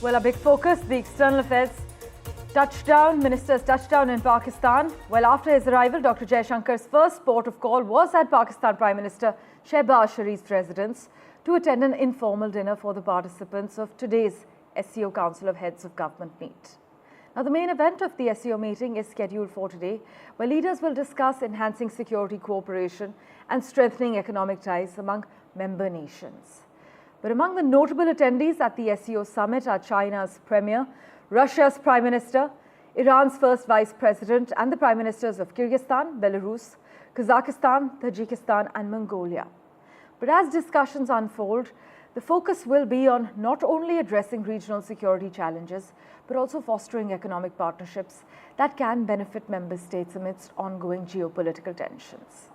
Well, a big focus, the external affairs minister's touchdown in Pakistan. Well, after his arrival, Dr. Jaishankar's first port of call was at Pakistan Prime Minister Shehbaz Sharif's residence to attend an informal dinner for the participants of today's SCO Council of Heads of Government meet. Now, the main event of the SCO meeting is scheduled for today, where leaders will discuss enhancing security cooperation and strengthening economic ties among member nations. But among the notable attendees at the SCO summit are China's Premier, Russia's Prime Minister, Iran's First Vice President, and the Prime Ministers of Kyrgyzstan, Belarus, Kazakhstan, Tajikistan, and Mongolia. But as discussions unfold, the focus will be on not only addressing regional security challenges, but also fostering economic partnerships that can benefit member states amidst ongoing geopolitical tensions.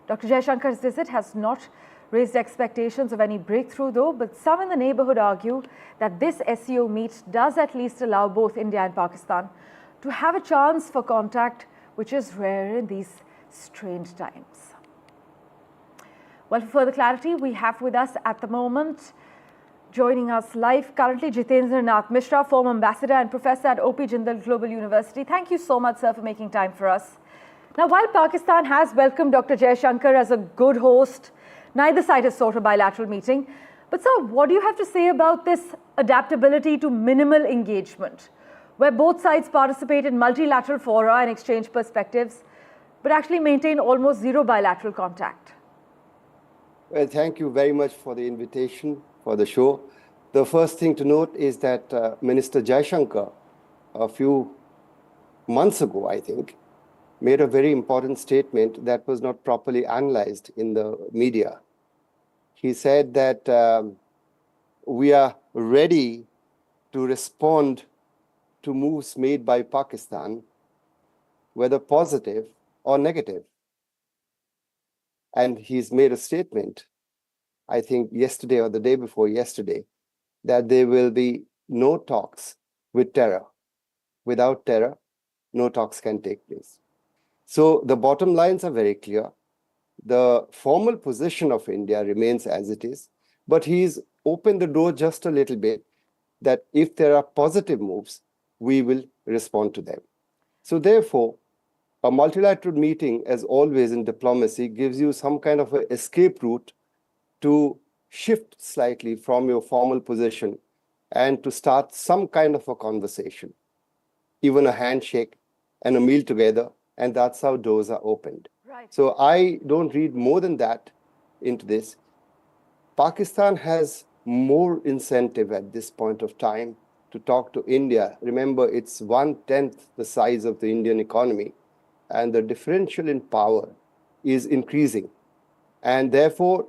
Dr. Jaishankar's visit has not raised expectations of any breakthrough though, but some in the neighborhood argue that this SCO meet does at least allow both India and Pakistan to have a chance for contact, which is rare in these strained times. Well, for further clarity, we have with us at the moment, joining us live currently, Jitendra Nath, Misra, former ambassador and professor at OP Jindal Global University. Thank you so much, sir, for making time for us. Now, while Pakistan has welcomed Dr. Jaishankar as a good host, neither side has sought a bilateral meeting. But sir, what do you have to say about this adaptability to minimal engagement, where both sides participate in multilateral fora and exchange perspectives, but actually maintain almost zero bilateral contact? Well, thank you very much for the invitation for the show. The first thing to note is that Minister Jaishankar, a few months ago, I think, made a very important statement that was not properly analyzed in the media. He said that we are ready to respond to moves made by Pakistan, whether positive or negative. And he's made a statement, I think yesterday or the day before yesterday, that there will be no talks with terror. Without terror, no talks can take place. So the bottom lines are very clear. The formal position of India remains as it is, but he's opened the door just a little bit that if there are positive moves, we will respond to them. So therefore, a multilateral meeting, as always in diplomacy, gives you some kind of an escape route to shift slightly from your formal position and to start some kind of a conversation, even a handshake and a meal together. And that's how doors are opened. Right. So I don't read more than that into this. Pakistan has more incentive at this point of time to talk to India. Remember, it's 1/10 the size of the Indian economy, and the differential in power is increasing. And therefore,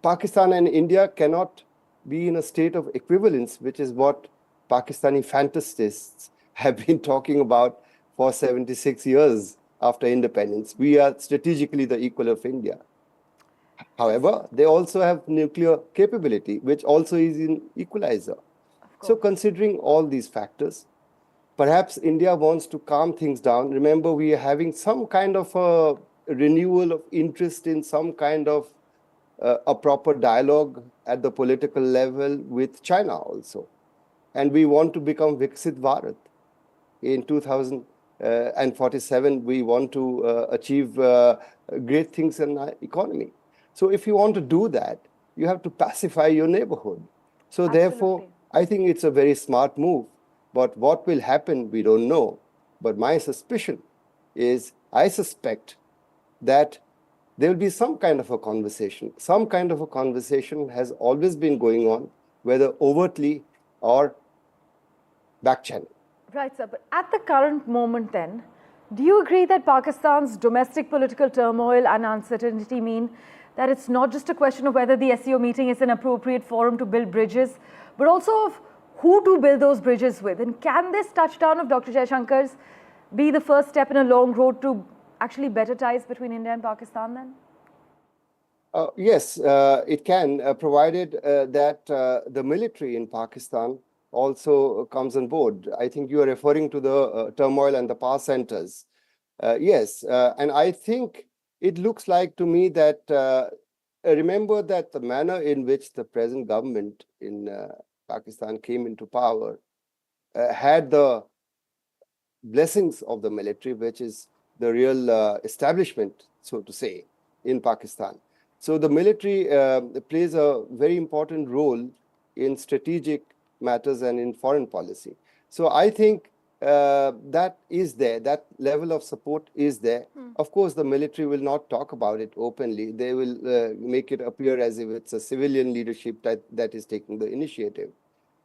Pakistan and India cannot be in a state of equivalence, which is what Pakistani fantasists have been talking about for 76 years after independence. We are strategically the equal of India. However, they also have nuclear capability, which also is an equalizer. So considering all these factors, perhaps India wants to calm things down. Remember, we are having some kind of a renewal of interest in some kind of a proper dialogue at the political level with China also. And we want to become Viksit Bharat. In 2047, we want to achieve great things in our economy. So if you want to do that, you have to pacify your neighborhood. So therefore, I think it's a very smart move. But what will happen, we don't know. But my suspicion is, I suspect that there will be some kind of a conversation. Some kind of a conversation has always been going on, whether overtly or back channel. Right, sir. But at the current moment then, do you agree that Pakistan's domestic political turmoil and uncertainty mean that it's not just a question of whether the SCO meeting is an appropriate forum to build bridges, but also of who to build those bridges with? And can this touchdown of Dr. Jaishankar's be the first step in a long road to actually better ties between India and Pakistan then? Yes, it can, provided that the military in Pakistan also comes on board. I think you are referring to the turmoil and the power centers. Yes, and I think it looks like to me that, remember that the manner in which the present government in Pakistan came into power, had the blessings of the military, which is the real establishment, so to say, in Pakistan. So the military plays a very important role in strategic matters and in foreign policy. So I think that is there, that level of support is there. Of course, the military will not talk about it openly. They will make it appear as if it's a civilian leadership that is taking the initiative.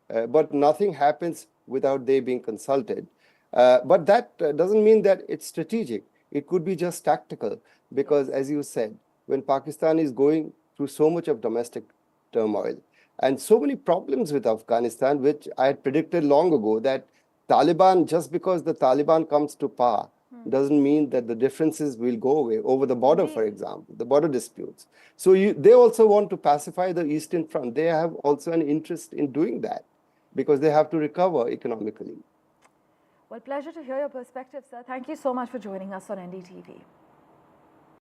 But nothing happens without they being consulted. But that doesn't mean that it's strategic. It could be just tactical, because as you said, when Pakistan is going through so much of domestic turmoil and so many problems with Afghanistan, which I had predicted long ago, that Taliban, just because the Taliban comes to power, doesn't mean that the differences will go away over the border, for example, the border disputes. So they also want to pacify the Eastern Front. They have also an interest in doing that because they have to recover economically. Well, pleasure to hear your perspective, sir. Thank you so much for joining us on NDTV.